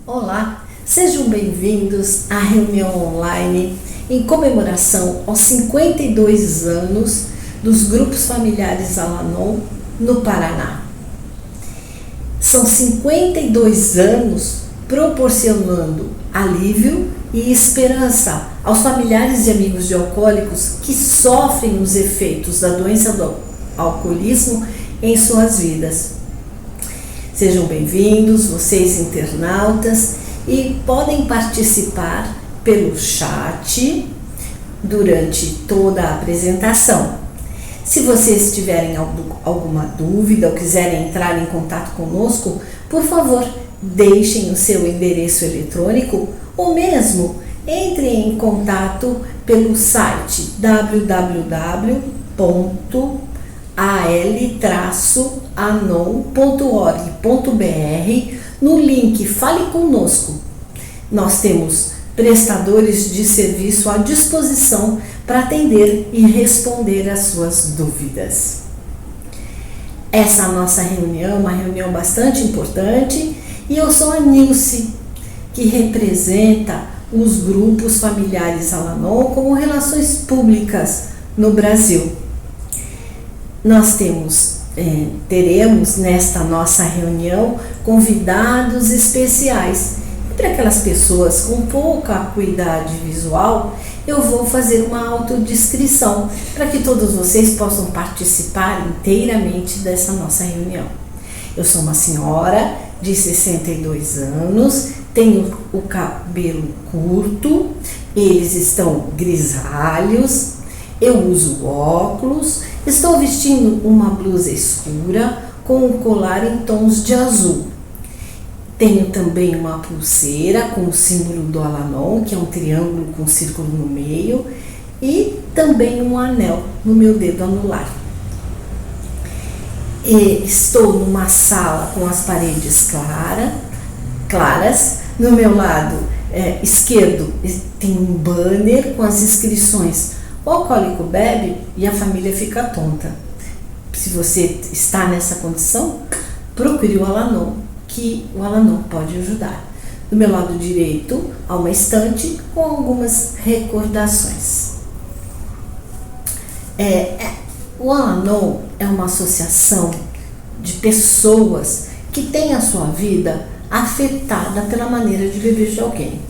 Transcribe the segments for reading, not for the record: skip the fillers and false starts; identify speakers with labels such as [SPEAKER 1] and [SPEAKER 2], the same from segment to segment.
[SPEAKER 1] Olá, sejam bem-vindos à reunião online em comemoração aos 52 anos dos grupos familiares Al-Anon no Paraná. São 52 anos proporcionando alívio e esperança aos familiares e amigos de alcoólicos que sofrem os efeitos da doença do alcoolismo em suas vidas. Sejam bem-vindos, vocês internautas, e podem participar pelo chat durante toda a apresentação. Se vocês tiverem alguma dúvida ou quiserem entrar em contato conosco, por favor, deixem o seu endereço eletrônico ou mesmo entrem em contato pelo site www.al-anon.org.br no link Fale Conosco. Nós temos prestadores de serviço à disposição para atender e responder às suas dúvidas. Essa nossa reunião é uma reunião bastante importante e eu sou a Nilce, que representa os grupos familiares Al-Anon como relações públicas no Brasil. Nós teremos nesta nossa reunião convidados especiais. Para aquelas pessoas com pouca acuidade visual, eu vou fazer uma autodescrição para que todos vocês possam participar inteiramente dessa nossa reunião. Eu sou uma senhora de 62 anos, tenho o cabelo curto, eles estão grisalhos, eu uso óculos, estou vestindo uma blusa escura com um colar em tons de azul. Tenho também uma pulseira com o símbolo do Al-Anon, que é um triângulo com um círculo no meio, e também um anel no meu dedo anular. Estou numa sala com as paredes claras. No meu lado esquerdo tem um banner com as inscrições: o alcoólico bebe e a família fica tonta. Se você está nessa condição, procure o Al-Anon, que o Al-Anon pode ajudar. Do meu lado direito há uma estante com algumas recordações. O Al-Anon é uma associação de pessoas que têm a sua vida afetada pela maneira de viver de alguém.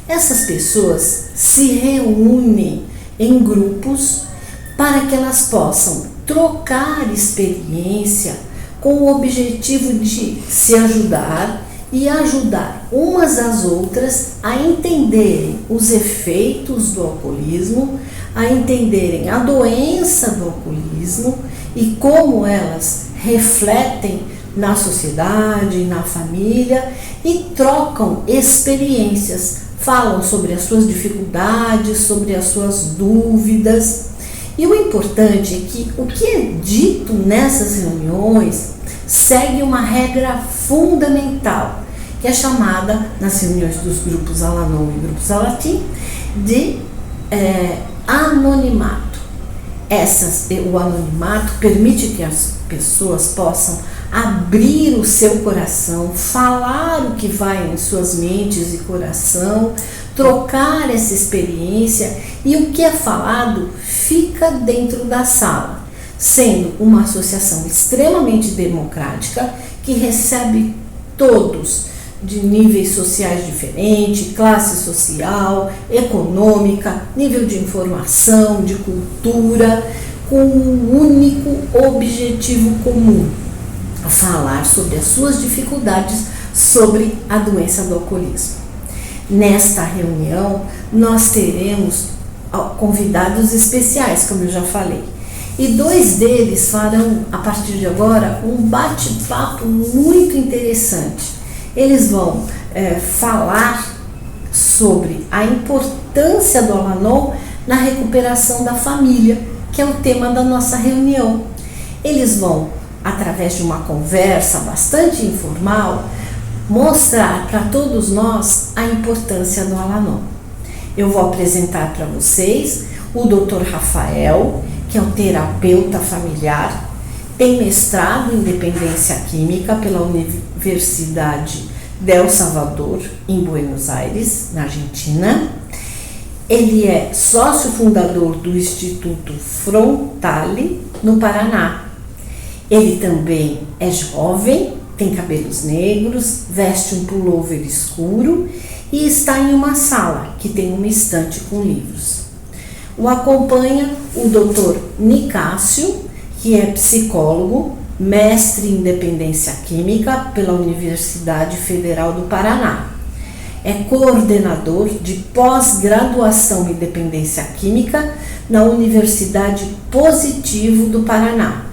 [SPEAKER 1] Essas pessoas se reúnem em grupos para que elas possam trocar experiência com o objetivo de se ajudar e ajudar umas às outras a entenderem os efeitos do alcoolismo, a entenderem a doença do alcoolismo e como elas refletem na sociedade, na família, e trocam experiências, falam sobre as suas dificuldades, sobre as suas dúvidas. E o importante é que o que é dito nessas reuniões segue uma regra fundamental, que é chamada, nas reuniões dos grupos Al-Anon e grupos Al-Atim, de anonimato. O anonimato permite que as pessoas possam abrir o seu coração, falar o que vai em suas mentes e coração, trocar essa experiência, e o que é falado fica dentro da sala, sendo uma associação extremamente democrática que recebe todos de níveis sociais diferentes, classe social, econômica, nível de informação, de cultura, com um único objetivo comum: falar sobre as suas dificuldades sobre a doença do alcoolismo. Nesta reunião, nós teremos convidados especiais, como eu já falei, e dois deles farão, a partir de agora, um bate-papo muito interessante. Eles vão falar sobre a importância do Al-Anon na recuperação da família, que é o tema da nossa reunião. Eles vão, através de uma conversa bastante informal, mostrar para todos nós a importância do Al-Anon. Eu vou apresentar para vocês o Dr. Rafael, que é um terapeuta familiar, tem mestrado em dependência química pela Universidade del Salvador, em Buenos Aires, na Argentina. Ele é sócio fundador do Instituto Frontale, no Paraná. Ele também é jovem, tem cabelos negros, veste um pullover escuro e está em uma sala que tem uma estante com livros. O acompanha o Dr. Nicásio, que é psicólogo, mestre em dependência química pela Universidade Federal do Paraná. É coordenador de pós-graduação em dependência química na Universidade Positivo do Paraná.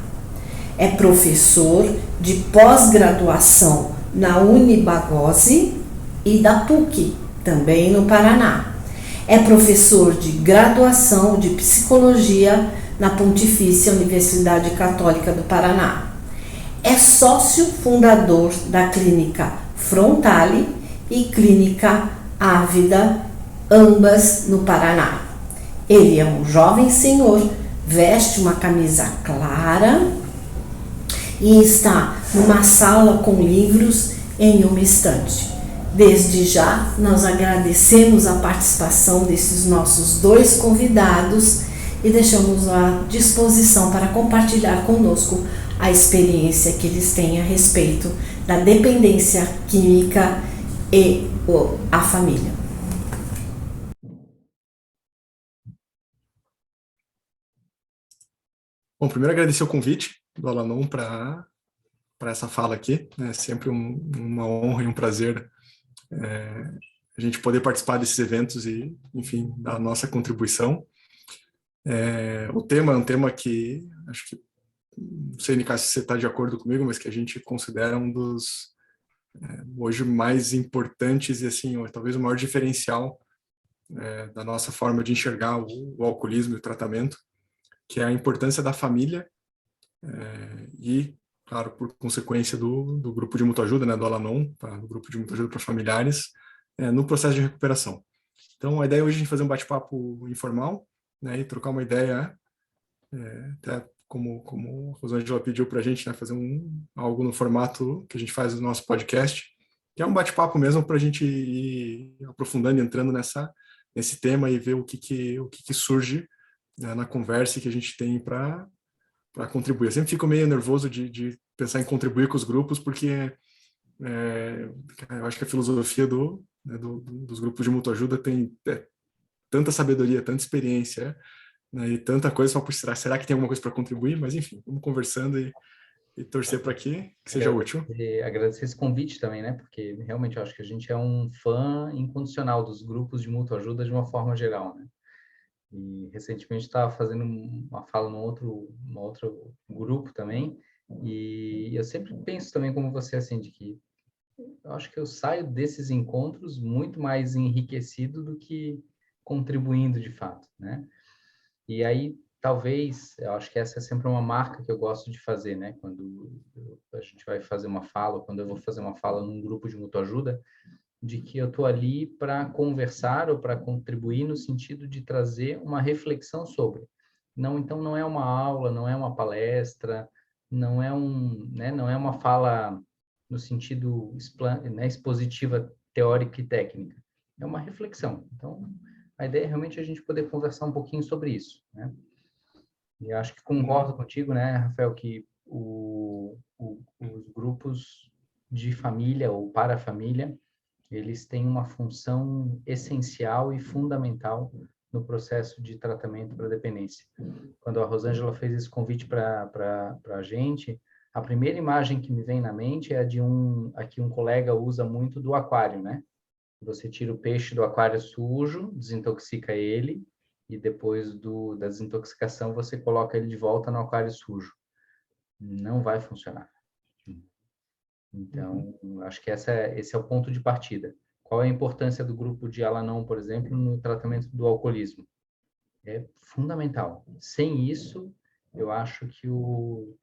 [SPEAKER 1] É professor de pós-graduação na Unibagose e da PUC, também no Paraná. É professor de graduação de psicologia na Pontifícia Universidade Católica do Paraná. É sócio fundador da Clínica Frontale e Clínica Ávida, ambas no Paraná. Ele é um jovem senhor, veste uma camisa clara e está numa sala com livros em uma estante. Desde já, nós agradecemos a participação desses nossos dois convidados e deixamos à disposição para compartilhar conosco a experiência que eles têm a respeito da dependência química e a família.
[SPEAKER 2] Bom, primeiro agradecer o convite do Al-Anon para essa fala aqui. É sempre uma honra e um prazer a gente poder participar desses eventos e, enfim, dar a nossa contribuição. O tema é um tema que, acho que, não sei, Nicásio, se você está de acordo comigo, mas que a gente considera um dos, hoje, mais importantes e, assim, talvez o maior diferencial da nossa forma de enxergar o alcoolismo e o tratamento, que é a importância da família e, claro, por consequência do grupo de mutuajuda, né, do Al-Anon, do grupo de mutuajuda para familiares, no processo de recuperação. Então, a ideia hoje é a gente fazer um bate-papo informal, né, e trocar uma ideia, até como a Rosângela pediu para a gente, né, fazer algo no formato que a gente faz no nosso podcast, que é um bate-papo mesmo para a gente ir aprofundando, entrando nesse tema e ver o que surge, né, na conversa que a gente tem para contribuir. Eu sempre fico meio nervoso de pensar em contribuir com os grupos, porque eu acho que a filosofia dos grupos de mutuajuda tem tanta sabedoria, tanta experiência, né, e tanta coisa para mostrar. Será que tem alguma coisa para contribuir? Mas, enfim, vamos conversando e torcer para que seja útil.
[SPEAKER 3] Agradecer esse convite também, né? Porque realmente eu acho que a gente é um fã incondicional dos grupos de mutuajuda de uma forma geral, né? E recentemente estava fazendo uma fala num outro grupo também, e eu sempre penso também como você, assim, de que eu acho que eu saio desses encontros muito mais enriquecido do que contribuindo de fato, né? E aí, talvez, eu acho que essa é sempre uma marca que eu gosto de fazer, né? Quando a gente vai fazer uma fala, quando eu vou fazer uma fala num grupo de mutuajuda, de que eu estou ali para conversar ou para contribuir no sentido de trazer uma reflexão sobre. Não, então não é uma aula, não é uma palestra, não é não é uma fala no sentido, né, expositiva, teórica e técnica. É uma reflexão. Então, a ideia é realmente a gente poder conversar um pouquinho sobre isso, né? E acho que concordo contigo, né, Rafael, que os grupos de família ou para a família, eles têm uma função essencial e fundamental no processo de tratamento para dependência. Quando a Rosângela fez esse convite para a gente, a primeira imagem que me vem na mente é a de aqui um colega usa muito do aquário, né? Você tira o peixe do aquário sujo, desintoxica ele, e depois da desintoxicação você coloca ele de volta no aquário sujo. Não vai funcionar. Então, acho que esse é o ponto de partida. Qual é a importância do grupo de Al-Anon, por exemplo, no tratamento do alcoolismo? É fundamental. Sem isso, eu acho que o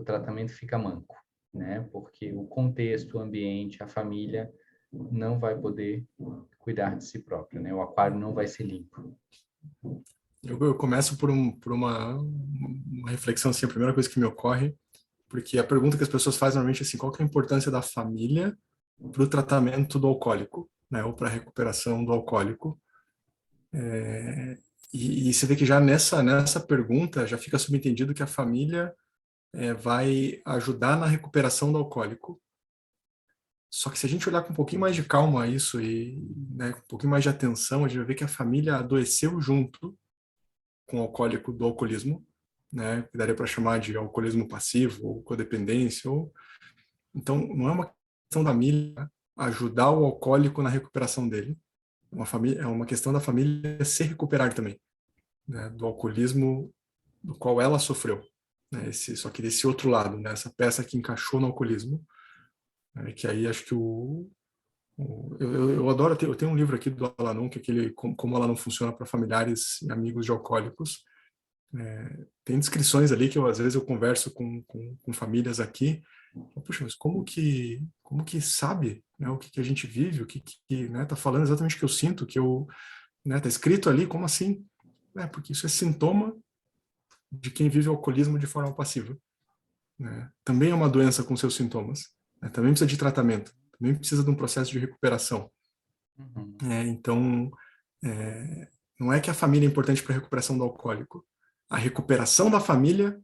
[SPEAKER 3] tratamento fica manco, né? Porque o contexto, o ambiente, a família não vai poder cuidar de si próprio, né? O aquário não vai ser limpo.
[SPEAKER 2] Eu começo por uma reflexão, assim, a primeira coisa que me ocorre, porque a pergunta que as pessoas fazem normalmente é assim, qual que é a importância da família para o tratamento do alcoólico, né, ou para a recuperação do alcoólico. E você vê que já nessa pergunta já fica subentendido que a família vai ajudar na recuperação do alcoólico. Só que se a gente olhar com um pouquinho mais de calma a isso e, né, com um pouquinho mais de atenção, a gente vai ver que a família adoeceu junto com o alcoólico do alcoolismo, né, que daria para chamar de alcoolismo passivo ou codependência. Então, não é uma questão da família ajudar o alcoólico na recuperação dele. É uma questão da família se recuperar também, né, do alcoolismo do qual ela sofreu. Né, só que desse outro lado, né, essa peça que encaixou no alcoolismo, né, que aí acho que eu adoro, eu tenho um livro aqui do Al-Anon, que é aquele Como ela não funciona para familiares e amigos de alcoólicos. Tem descrições ali que às vezes eu converso com famílias aqui. Puxa, mas como que sabe, né, o que a gente vive, o que né, tá falando exatamente o que eu sinto, né, tá escrito ali, como assim? Porque isso é sintoma de quem vive o alcoolismo de forma passiva. Né? Também é uma doença com seus sintomas. Né? Também precisa de tratamento. Também precisa de um processo de recuperação.
[SPEAKER 3] Uhum.
[SPEAKER 2] Então, não é que a família é importante para a recuperação do alcoólico. A recuperação da família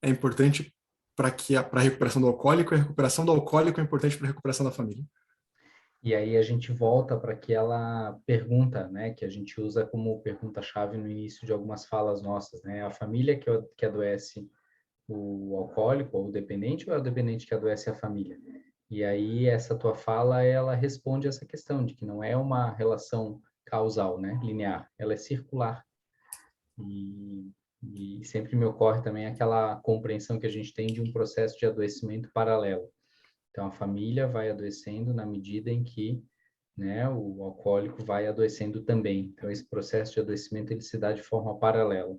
[SPEAKER 2] é importante para a recuperação do alcoólico, e a recuperação do alcoólico é importante para a recuperação da família.
[SPEAKER 3] E aí a gente volta para aquela pergunta, né, que a gente usa como pergunta-chave no início de algumas falas nossas, né? A família que adoece o alcoólico ou o dependente, ou é o dependente que adoece a família? E aí essa tua fala, ela responde essa questão de que não é uma relação causal, né, linear, ela é circular. E sempre me ocorre também aquela compreensão que a gente tem de um processo de adoecimento paralelo. Então, a família vai adoecendo na medida em que, né, o alcoólico vai adoecendo também. Então, esse processo de adoecimento ele se dá de forma paralela.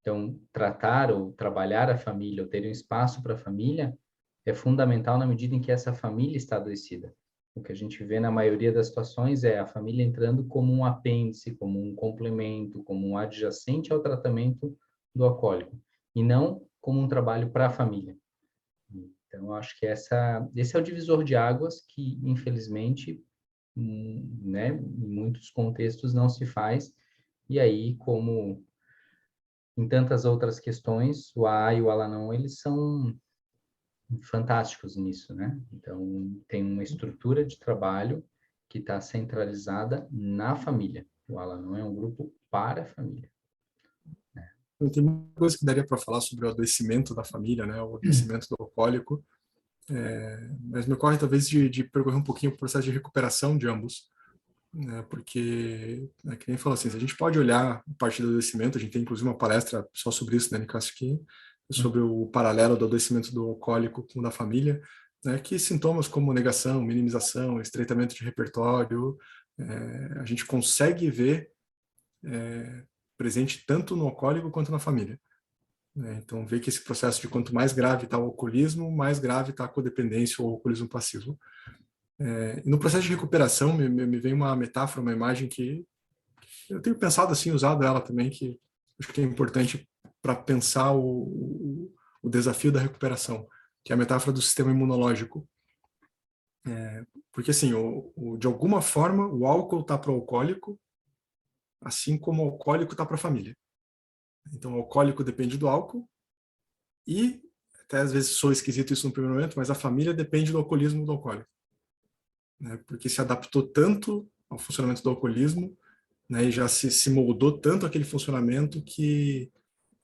[SPEAKER 3] Então, tratar ou trabalhar a família, ou ter um espaço para a família, é fundamental na medida em que essa família está adoecida. O que a gente vê na maioria das situações é a família entrando como um apêndice, como um complemento, como um adjacente ao tratamento do alcoólico, e não como um trabalho para a família. Então, eu acho que esse é o divisor de águas que, infelizmente, né, em muitos contextos não se faz. E aí, como em tantas outras questões, o AA e o Al-Anon, eles são fantásticos nisso, né? Então, tem uma estrutura de trabalho que está centralizada na família. O Al-Anon é um grupo para a família.
[SPEAKER 2] Tem muita coisa que daria para falar sobre o adoecimento da família, né, o adoecimento do alcoólico, mas me ocorre talvez de percorrer um pouquinho o processo de recuperação de ambos, né, porque, né, que nem falou assim, se a gente pode olhar a parte do adoecimento, a gente tem inclusive uma palestra só sobre isso, né, Nicasso, aqui, sobre o paralelo do adoecimento do alcoólico com o da família, né, que sintomas como negação, minimização, estreitamento de repertório, a gente consegue ver presente tanto no alcoólico quanto na família. Então, vê que esse processo de quanto mais grave está o alcoolismo, mais grave está a codependência ou o alcoolismo passivo. E no processo de recuperação, me vem uma metáfora, uma imagem que eu tenho pensado assim, usado ela também, que acho que é importante para pensar o desafio da recuperação, que é a metáfora do sistema imunológico. Porque, assim, de alguma forma, o álcool está para o alcoólico, assim como o alcoólico está para a família. Então, o alcoólico depende do álcool e, até às vezes sou esquisito isso no primeiro momento, mas a família depende do alcoolismo do alcoólico. Né? Porque se adaptou tanto ao funcionamento do alcoolismo, né, e já se moldou tanto aquele funcionamento que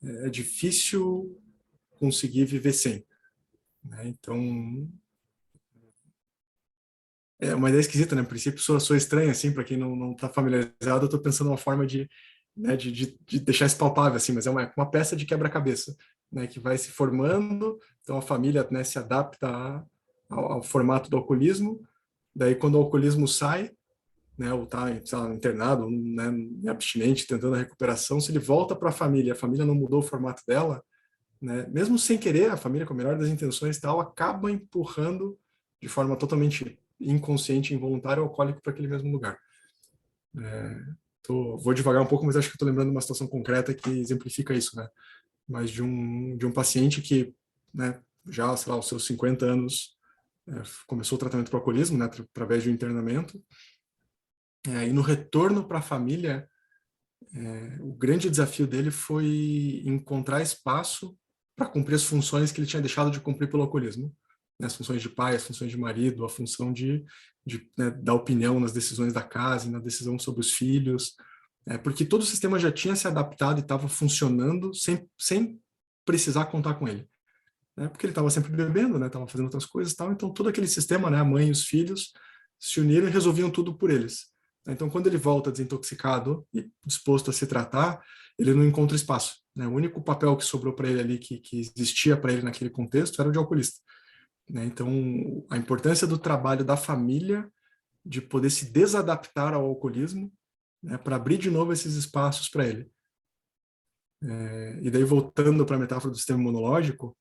[SPEAKER 2] é difícil conseguir viver sem. Né? Então, é uma ideia esquisita, né? No princípio, sou estranho, assim, para quem não está familiarizado, eu estou pensando uma forma né, de deixar isso palpável, assim, mas é uma peça de quebra-cabeça, né, que vai se formando, então a família, né, se adapta ao formato do alcoolismo, daí quando o alcoolismo sai, né, ou está internado, né, abstinente, tentando a recuperação, se ele volta para a família não mudou o formato dela, né, mesmo sem querer, a família, com a melhor das intenções e tal, acaba empurrando de forma totalmente inconsciente e involuntária o alcoólico para aquele mesmo lugar. Vou devagar um pouco, mas acho que estou lembrando de uma situação concreta que exemplifica isso, né? Mas de um paciente que, né, já, sei lá, aos seus 50 anos, começou o tratamento para o alcoolismo, né, através de um internamento. E no retorno para a família, o grande desafio dele foi encontrar espaço para cumprir as funções que ele tinha deixado de cumprir pelo alcoolismo, né, as funções de pai, as funções de marido, a função de né, dar opinião nas decisões da casa, na decisão sobre os filhos, porque todo o sistema já tinha se adaptado e estava funcionando sem precisar contar com ele, né, porque ele estava sempre bebendo, né, estava fazendo outras coisas e tal, então todo aquele sistema, né, a mãe e os filhos se uniram e resolviam tudo por eles. Então, quando ele volta desintoxicado e disposto a se tratar, ele não encontra espaço, né? O único papel que sobrou para ele ali, que existia para ele naquele contexto, era o de alcoolista, né? Então, a importância do trabalho da família, de poder se desadaptar ao alcoolismo, né, para abrir de novo esses espaços para ele. E daí, voltando para a metáfora do sistema imunológico,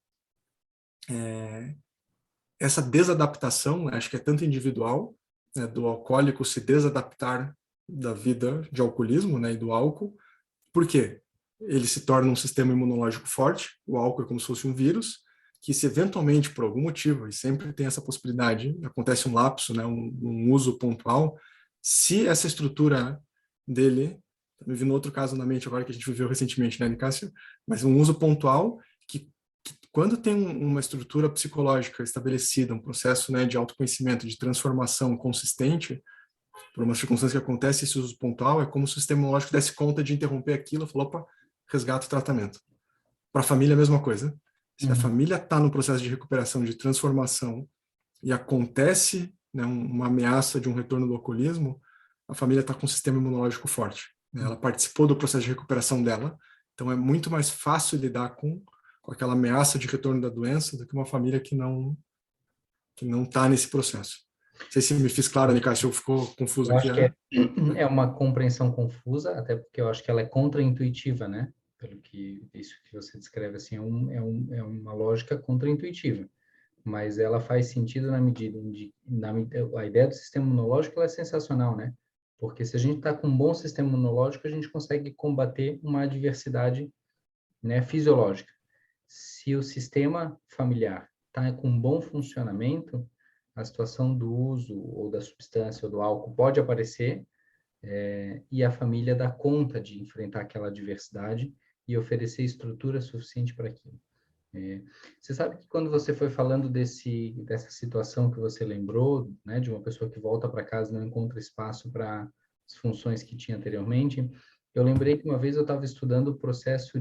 [SPEAKER 2] essa desadaptação, acho que é tanto individual, né, do alcoólico se desadaptar da vida de alcoolismo, né, e do álcool. Por quê? Ele se torna um sistema imunológico forte, o álcool é como se fosse um vírus, que se eventualmente, por algum motivo, e sempre tem essa possibilidade, acontece um lapso, né, um uso pontual, se essa estrutura dele, me vindo outro caso na mente agora que a gente viveu recentemente, né, Nicásio? Mas um uso pontual que quando tem uma estrutura psicológica estabelecida, um processo, né, de autoconhecimento, de transformação consistente, por uma circunstância que acontece, esse uso pontual, é como se o sistema imunológico desse conta de interromper aquilo, falou, opa, resgata o tratamento. Para a família, a mesma coisa. Se a família está no processo de recuperação, de transformação, e acontece, né, uma ameaça de um retorno do alcoolismo, a família está com um sistema imunológico forte, né? Ela participou do processo de recuperação dela, então é muito mais fácil lidar com aquela ameaça de retorno da doença do que uma família que não está nesse processo. Não sei se me fiz claro, Nicásio, ficou confuso
[SPEAKER 3] eu
[SPEAKER 2] aqui.
[SPEAKER 3] acho que é uma compreensão confusa, até porque eu acho que ela é contraintuitiva, né? Pelo que isso que você descreve assim, é uma lógica contraintuitiva, mas ela faz sentido na medida em a ideia do sistema imunológico ela é sensacional, né? Porque se a gente está com um bom sistema imunológico, a gente consegue combater uma adversidade, né, fisiológica. Se o sistema familiar está com um bom funcionamento, a situação do uso ou da substância ou do álcool pode aparecer e a família dá conta de enfrentar aquela adversidade e oferecer estrutura suficiente para aquilo. Você sabe que quando você foi falando dessa situação que você lembrou, né, de uma pessoa que volta para casa e não encontra espaço para as funções que tinha anteriormente, eu lembrei que uma vez eu estava estudando o processo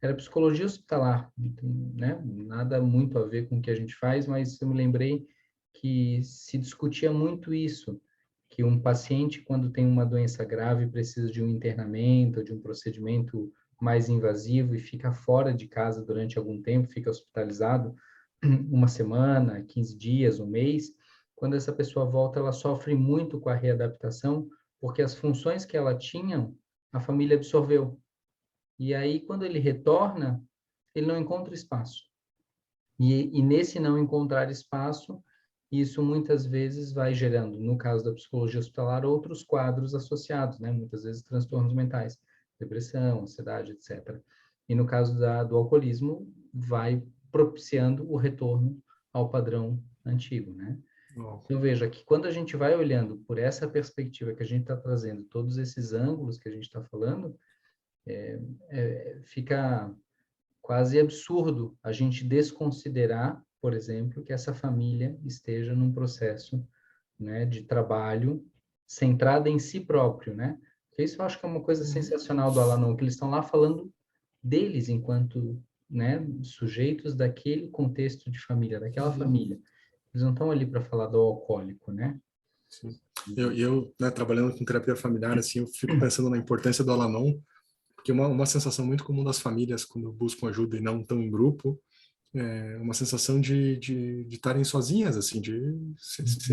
[SPEAKER 3] era psicologia hospitalar, né? Nada muito a ver com o que a gente faz, mas eu me lembrei que se discutia muito isso, que um paciente, quando tem uma doença grave, precisa de um internamento, de um procedimento mais invasivo e fica fora de casa durante algum tempo, fica hospitalizado uma semana, 15 dias, um mês. Quando essa pessoa volta, ela sofre muito com a readaptação, porque as funções que ela tinha, a família absorveu. E aí, quando ele retorna, ele não encontra espaço. E nesse não encontrar espaço, isso muitas vezes vai gerando, no caso da psicologia hospitalar, outros quadros associados, né? Muitas vezes transtornos mentais, depressão, ansiedade, etc. E no caso do alcoolismo, vai propiciando o retorno ao padrão antigo, né? Então, veja que quando a gente vai olhando por essa perspectiva que a gente está trazendo, todos esses ângulos que a gente está falando, fica quase absurdo a gente desconsiderar, por exemplo, que essa família esteja num processo, né, de trabalho centrado em si próprio, né? Porque isso eu acho que é uma coisa sensacional do Al-Anon, que eles estão lá falando deles enquanto, né, sujeitos daquele contexto de família, daquela família. Eles não estão ali para falar do alcoólico, né?
[SPEAKER 2] Sim. Eu, né, trabalhando com terapia familiar, assim, eu fico pensando na importância do Al-Anon, porque uma sensação muito comum das famílias quando buscam ajuda e não estão em grupo é uma sensação de estarem sozinhas, assim,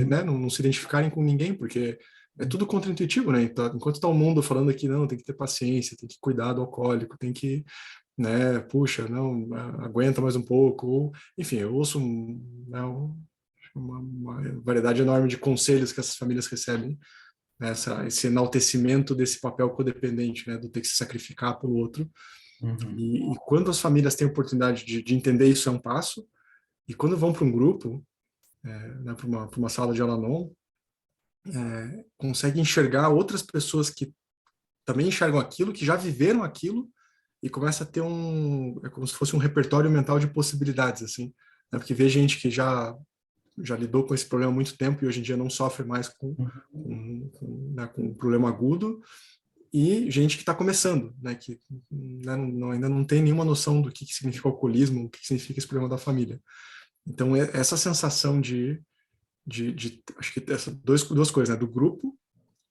[SPEAKER 2] né, não se identificarem com ninguém, porque é tudo contraintuitivo, né? Então, enquanto está o mundo falando aqui, não, tem que ter paciência, tem que cuidar do alcoólico, tem que, né, puxa, não, aguenta mais um pouco, ou, enfim, eu ouço né, uma variedade enorme de conselhos que essas famílias recebem, né, esse enaltecimento desse papel codependente, né, do ter que se sacrificar pelo outro. E quando as famílias têm a oportunidade de entender isso é um passo, e quando vão para um grupo, né, para uma sala de Al-Anon, consegue enxergar outras pessoas que também enxergam aquilo, que já viveram aquilo, e começa a ter é como se fosse um repertório mental de possibilidades, assim, né? Porque vê gente que já lidou com esse problema há muito tempo e hoje em dia não sofre mais né, com um problema agudo, e gente que está começando, né, que né, ainda não tem nenhuma noção do que significa o alcoolismo, o que significa esse problema da família. Então, essa sensação acho que essas duas coisas, né, do grupo,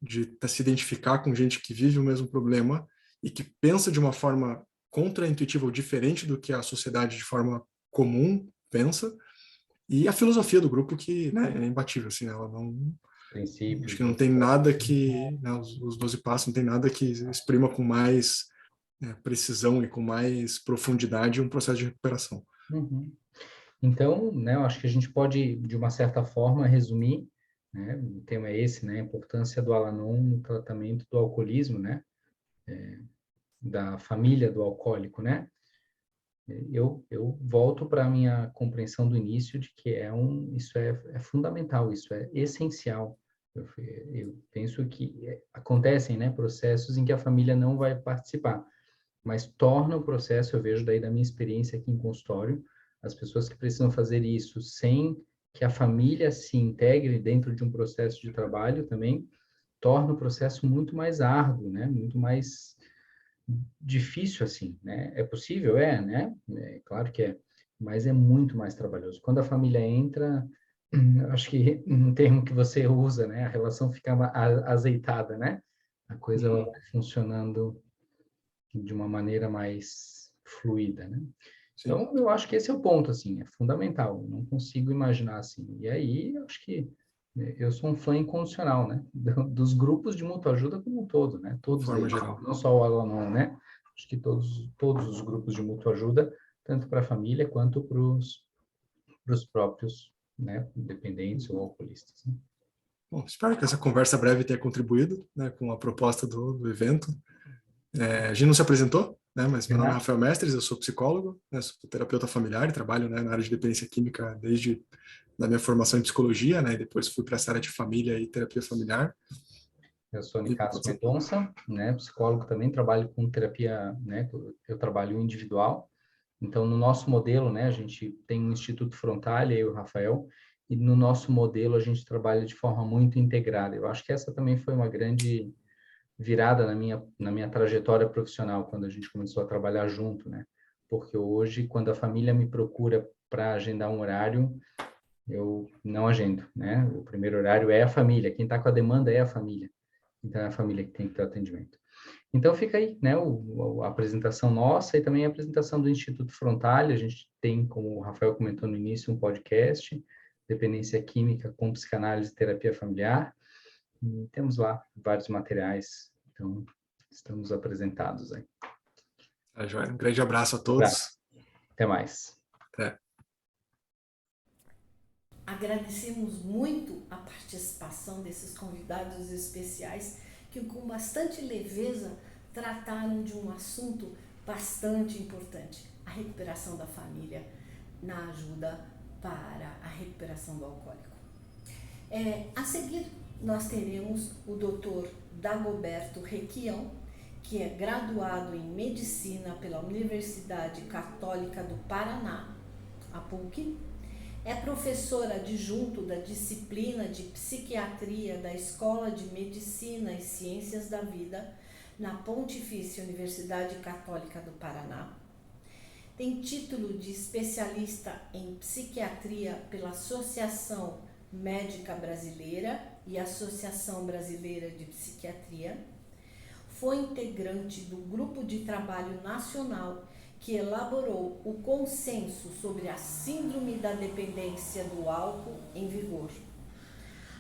[SPEAKER 2] de se identificar com gente que vive o mesmo problema e que pensa de uma forma contraintuitiva ou diferente do que a sociedade de forma comum pensa, e a filosofia do grupo que, né, é imbatível, assim, ela não...
[SPEAKER 3] Princípios.
[SPEAKER 2] Acho que não tem nada que... Né, os 12 passos não tem nada que exprima com mais precisão e com mais profundidade um processo de recuperação.
[SPEAKER 3] Uhum. Então, né, eu acho que a gente pode, de uma certa forma, resumir, né, o tema é esse, né, a importância do Al-Anon no tratamento do alcoolismo, né, da família do alcoólico, né. Eu volto para a minha compreensão do início de que isso é fundamental, isso é essencial. Eu penso que acontecem, né, processos em que a família não vai participar, mas torna o processo, eu vejo daí da minha experiência aqui em consultório, as pessoas que precisam fazer isso sem que a família se integre dentro de um processo de trabalho também, torna o processo muito mais árduo, né? Muito mais difícil assim, né? É possível, né? É claro que é, mas é muito mais trabalhoso. Quando a família entra, acho que um termo que você usa, né? A relação fica azeitada, né? A coisa vai funcionando de uma maneira mais fluida, né?
[SPEAKER 2] Sim.
[SPEAKER 3] Então, eu acho que esse é o ponto, assim, é fundamental. Eu não consigo imaginar assim. E aí, eu acho que eu sou um fã incondicional, né? Dos grupos de mútua ajuda como um todo, né? Todos eles,
[SPEAKER 2] Geral.
[SPEAKER 3] não só o Al-Anon, né? Acho que todos os grupos de mútua ajuda, tanto para a família quanto para os próprios, né? Dependentes ou alcoolistas. Né?
[SPEAKER 2] Bom, espero que essa conversa breve tenha contribuído, né, com a proposta do evento. A gente não se apresentou, né, mas meu nome é Rafael Mestres, eu sou psicólogo, né, sou terapeuta familiar e trabalho, né, na área de dependência química desde a minha formação em psicologia, né, e depois fui para essa área de família e terapia familiar.
[SPEAKER 3] Eu sou Nicásio Mendonça, né, psicólogo também, trabalho com terapia, né, eu trabalho individual. Então, no nosso modelo, né, a gente tem um Instituto Frontalha, eu e o Rafael, e no nosso modelo a gente trabalha de forma muito integrada. Eu acho que essa também foi uma grande virada na minha trajetória profissional, quando a gente começou a trabalhar junto, né? Porque hoje, quando a família me procura para agendar um horário, eu não agendo, né? O primeiro horário é a família, quem está com a demanda é a família. Então, é a família que tem que ter atendimento. Então, fica aí, né? A apresentação nossa e também a apresentação do Instituto Frontalha. A gente tem, como o Rafael comentou no início, um podcast, Dependência Química com Psicanálise e Terapia Familiar. E temos lá vários materiais, então estamos apresentados aí.
[SPEAKER 2] Um grande abraço a todos.
[SPEAKER 3] Até mais.
[SPEAKER 2] Até.
[SPEAKER 1] Agradecemos muito a participação desses convidados especiais que com bastante leveza trataram de um assunto bastante importante, a recuperação da família na ajuda para a recuperação do alcoólico. A seguir, nós teremos o Dr. Dagoberto Requião, que é graduado em Medicina pela Universidade Católica do Paraná, a PUC, é professor adjunto da disciplina de Psiquiatria da Escola de Medicina e Ciências da Vida na Pontifícia Universidade Católica do Paraná. Tem título de especialista em Psiquiatria pela Associação Médica Brasileira e Associação Brasileira de Psiquiatria. Foi integrante do Grupo de Trabalho Nacional que elaborou o consenso sobre a síndrome da dependência do álcool em vigor.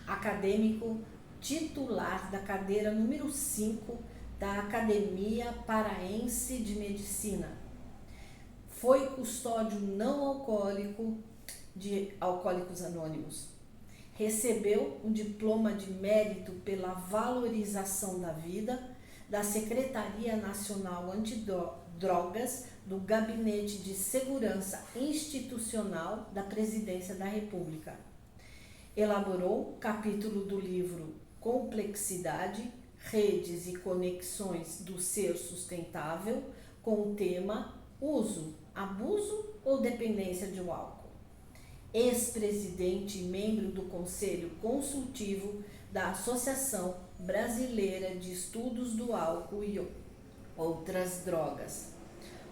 [SPEAKER 1] Acadêmico titular da cadeira número 5 da Academia Paraense de Medicina. Foi custódio não alcoólico de Alcoólicos Anônimos. Recebeu um diploma de mérito pela valorização da vida da Secretaria Nacional Antidrogas do Gabinete de Segurança Institucional da Presidência da República. Elaborou capítulo do livro Complexidade, Redes e Conexões do Ser Sustentável, com o tema Uso, Abuso ou Dependência de álcool. Ex-presidente e membro do Conselho Consultivo da Associação Brasileira de Estudos do Álcool e Outras Drogas.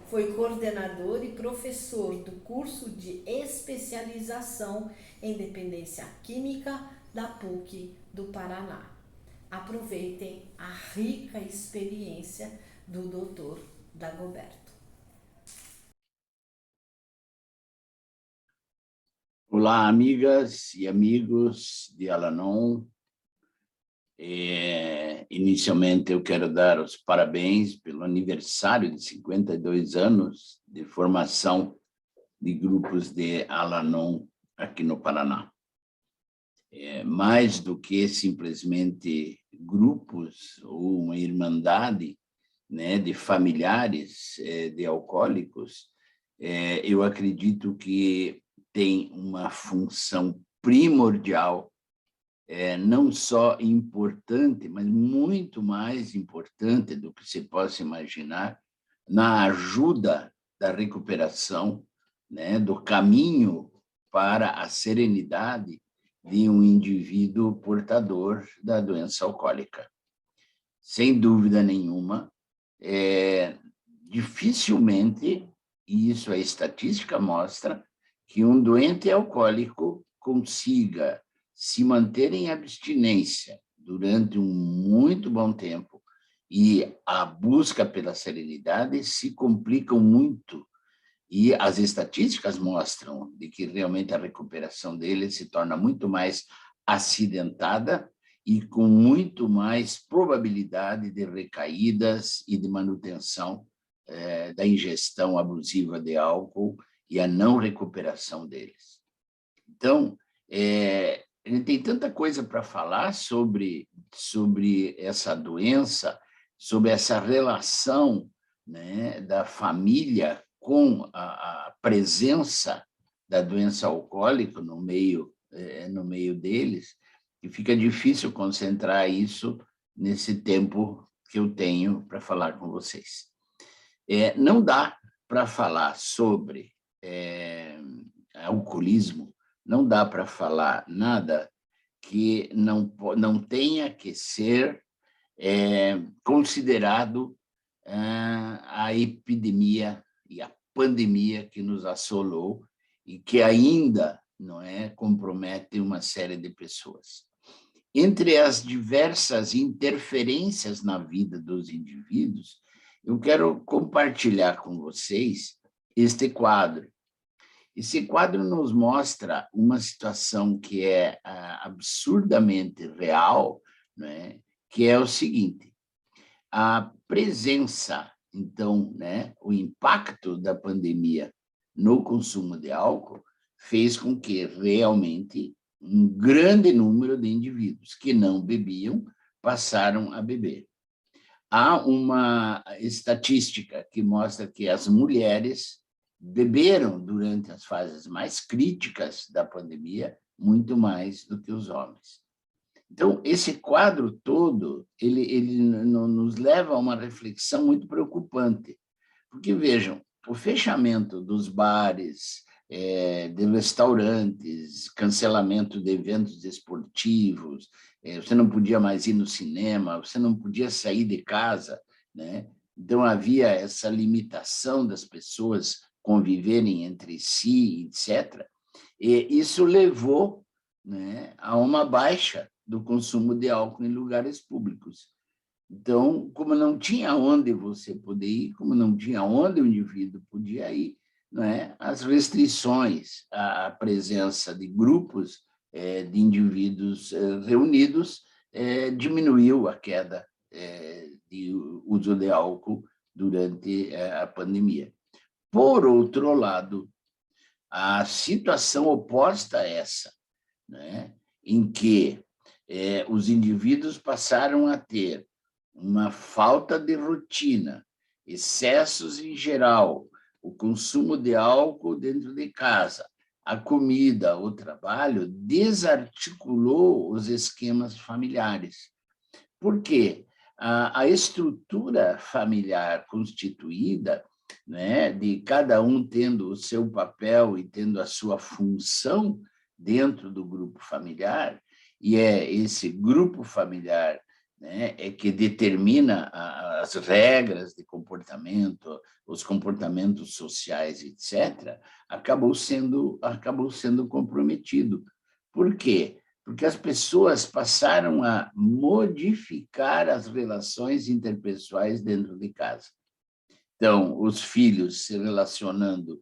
[SPEAKER 1] Foi coordenador e professor do curso de especialização em dependência química da PUC do Paraná. Aproveitem a rica experiência do Dr. Dagoberto.
[SPEAKER 4] Olá, amigas e amigos de Al-Anon. Inicialmente, eu quero dar os parabéns pelo aniversário de 52 anos de formação de grupos de Al-Anon aqui no Paraná. Mais do que simplesmente grupos ou uma irmandade, né, de familiares de alcoólicos, eu acredito que tem uma função primordial, não só importante, mas muito mais importante do que se possa imaginar, na ajuda da recuperação, né, do caminho para a serenidade de um indivíduo portador da doença alcoólica. Sem dúvida nenhuma, dificilmente, e isso a estatística mostra, que um doente alcoólico consiga se manter em abstinência durante um muito bom tempo e a busca pela serenidade se complicam muito. E as estatísticas mostram de que realmente a recuperação dele se torna muito mais acidentada e com muito mais probabilidade de recaídas e de manutenção da ingestão abusiva de álcool e a não recuperação deles. Então, a gente tem tanta coisa para falar sobre essa doença, sobre essa relação, né, da família com a presença da doença alcoólica no meio deles, que fica difícil concentrar isso nesse tempo que eu tenho para falar com vocês. Não dá para falar sobre alcoolismo, não dá para falar nada que não tenha que ser considerado a epidemia e a pandemia que nos assolou e que ainda compromete uma série de pessoas. Entre as diversas interferências na vida dos indivíduos, eu quero compartilhar com vocês este quadro. Esse quadro nos mostra uma situação que é absurdamente real, né? Que é o seguinte: a presença, então, o impacto da pandemia no consumo de álcool fez com que realmente um grande número de indivíduos que não bebiam passaram a beber. Há uma estatística que mostra que as mulheres beberam durante as fases mais críticas da pandemia muito mais do que os homens. Então, esse quadro todo, ele nos leva a uma reflexão muito preocupante, porque, vejam, o fechamento dos bares, de restaurantes, cancelamento de eventos esportivos, você não podia mais ir no cinema, você não podia sair de casa, né? Então, havia essa limitação das pessoas conviverem entre si, etc. E isso levou, né, a uma baixa do consumo de álcool em lugares públicos. Então, como não tinha onde você poder ir, como não tinha onde o indivíduo podia ir, as restrições à presença de grupos de indivíduos reunidos diminuiu a queda de uso de álcool durante a pandemia. Por outro lado, a situação oposta a essa, em que os indivíduos passaram a ter uma falta de rotina, excessos em geral, o consumo de álcool dentro de casa, a comida, o trabalho, desarticulou os esquemas familiares. Por quê? A estrutura familiar constituída, né, de cada um tendo o seu papel e tendo a sua função dentro do grupo familiar, e é esse grupo familiar, né, é que determina as regras de comportamento, os comportamentos sociais, etc., acabou sendo comprometido. Por quê? Porque as pessoas passaram a modificar as relações interpessoais dentro de casa. Então, os filhos se relacionando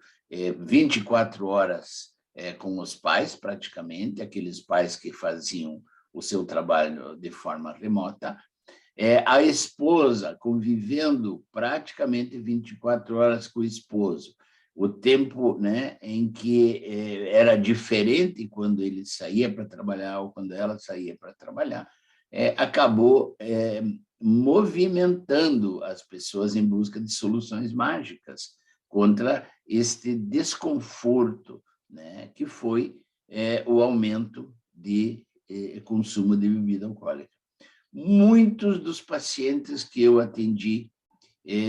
[SPEAKER 4] 24 horas com os pais, praticamente, aqueles pais que faziam o seu trabalho de forma remota, a esposa convivendo praticamente 24 horas com o esposo, o tempo, né, em que era diferente quando ele saía para trabalhar ou quando ela saía para trabalhar, acabou movimentando as pessoas em busca de soluções mágicas contra este desconforto, né, que foi o aumento de consumo de bebida alcoólica. Muitos dos pacientes que eu atendi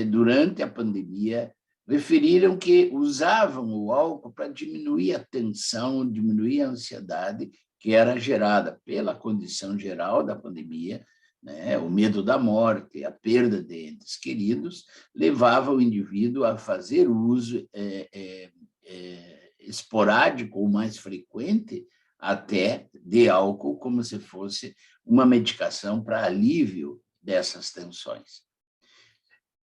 [SPEAKER 4] durante a pandemia referiram que usavam o álcool para diminuir a tensão, diminuir a ansiedade que era gerada pela condição geral da pandemia, né? O medo da morte, a perda de entes queridos, levava o indivíduo a fazer uso esporádico ou mais frequente até de álcool, como se fosse uma medicação para alívio dessas tensões.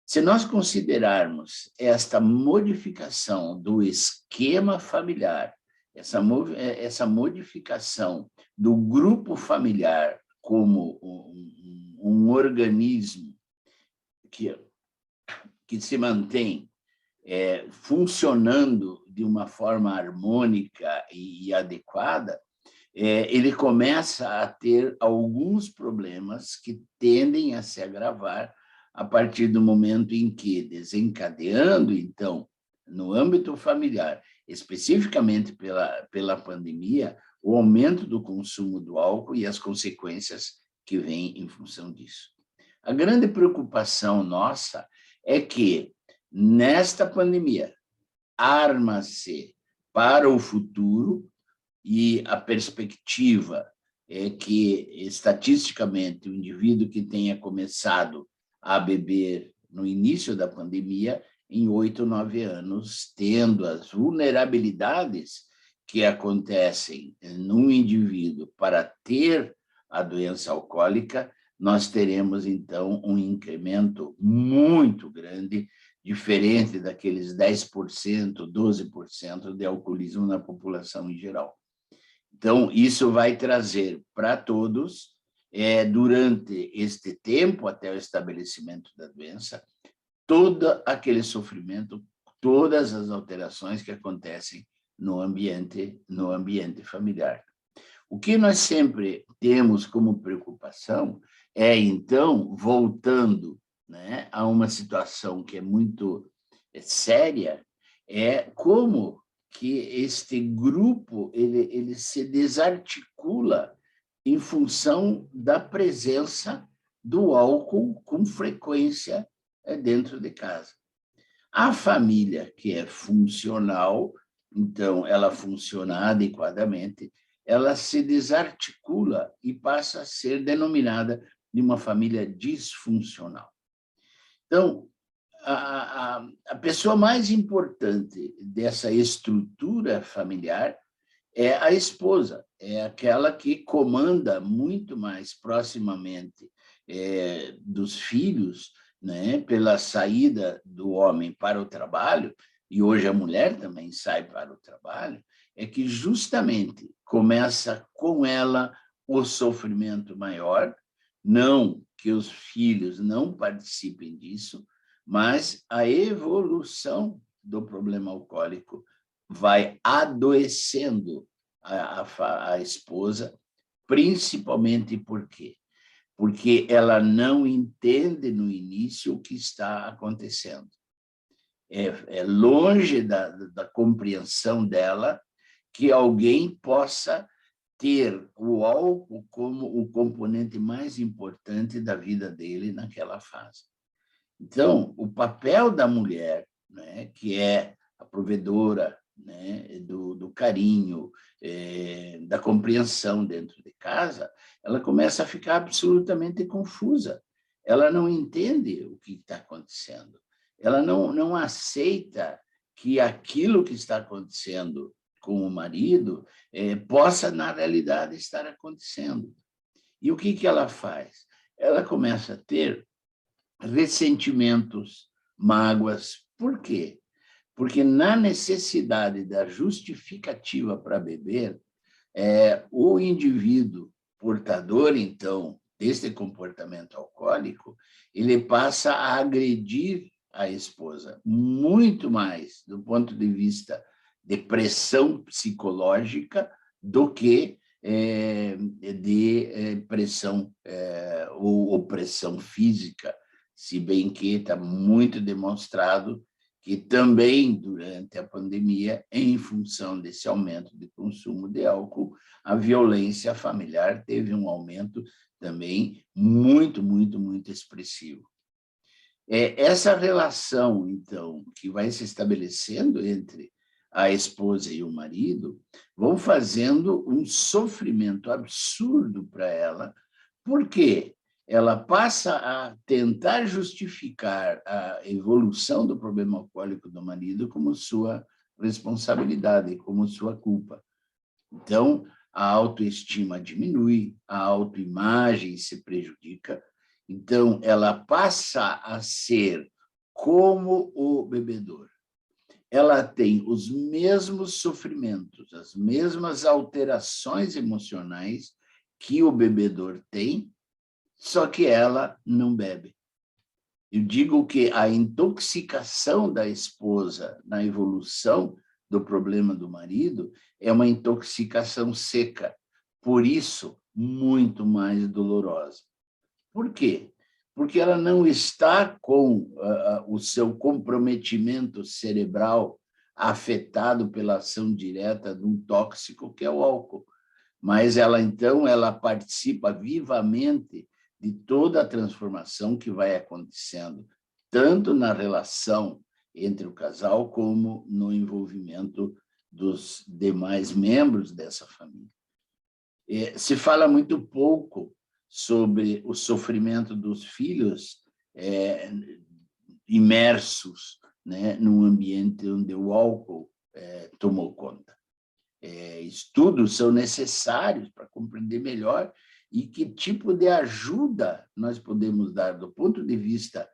[SPEAKER 4] Se nós considerarmos esta modificação do esquema familiar, essa modificação do grupo familiar como um organismo que se mantém funcionando de uma forma harmônica e adequada, ele começa a ter alguns problemas que tendem a se agravar a partir do momento em que, desencadeando, então, no âmbito familiar, especificamente pela pandemia, o aumento do consumo do álcool e as consequências que vêm em função disso. A grande preocupação nossa é que, nesta pandemia, arma-se para o futuro, e a perspectiva é que, estatisticamente, o indivíduo que tenha começado a beber no início da pandemia, em 8 ou 9 anos, tendo as vulnerabilidades que acontecem num indivíduo para ter a doença alcoólica, nós teremos, então, um incremento muito grande, diferente daqueles 10%, 12% de alcoolismo na população em geral. Então, isso vai trazer para todos, durante este tempo, até o estabelecimento da doença, todo aquele sofrimento, todas as alterações que acontecem no ambiente familiar. O que nós sempre temos como preocupação então, voltando, né, a uma situação que é muito séria, como que este grupo ele se desarticula em função da presença do álcool com frequência dentro de casa. A família que é funcional, então, ela funciona adequadamente, ela se desarticula e passa a ser denominada de uma família disfuncional. Então, a pessoa mais importante dessa estrutura familiar é a esposa, é aquela que comanda muito mais proximamente dos filhos, né, pela saída do homem para o trabalho, e hoje a mulher também sai para o trabalho, é que justamente começa com ela o sofrimento maior, não que os filhos não participem disso, mas a evolução do problema alcoólico vai adoecendo a esposa, principalmente por quê? Porque ela não entende no início o que está acontecendo. É longe da compreensão dela que alguém possa ter o álcool como o componente mais importante da vida dele naquela fase. Então, o papel da mulher, né, que é a provedora, né, do carinho, da compreensão dentro de casa, ela começa a ficar absolutamente confusa. Ela não entende o que está acontecendo. Ela não aceita que aquilo que está acontecendo com o marido possa, na realidade, estar acontecendo. E o que ela faz? Ela começa a ter ressentimentos, mágoas. Por quê? Porque na necessidade da justificativa para beber, o indivíduo portador, então, desse comportamento alcoólico, ele passa a agredir a esposa, muito mais do ponto de vista de pressão psicológica do que de pressão ou opressão física, se bem que está muito demonstrado que também durante a pandemia, em função desse aumento de consumo de álcool, a violência familiar teve um aumento também muito, muito, muito expressivo. Essa relação, então, que vai se estabelecendo entre a esposa e o marido, vão fazendo um sofrimento absurdo para ela, porque ela passa a tentar justificar a evolução do problema alcoólico do marido como sua responsabilidade, como sua culpa. Então, a autoestima diminui, a autoimagem se prejudica, então ela passa a ser como o bebedor. Ela tem os mesmos sofrimentos, as mesmas alterações emocionais que o bebedor tem, só que ela não bebe. Eu digo que a intoxicação da esposa na evolução do problema do marido é uma intoxicação seca, por isso, muito mais dolorosa. Por quê? Porque ela não está com o seu comprometimento cerebral afetado pela ação direta de um tóxico que é o álcool, mas ela participa vivamente de toda a transformação que vai acontecendo, tanto na relação entre o casal como no envolvimento dos demais membros dessa família. Se fala muito pouco sobre o sofrimento dos filhos imersos, né, num ambiente onde o álcool tomou conta. Estudos são necessários para compreender melhor e que tipo de ajuda nós podemos dar do ponto de vista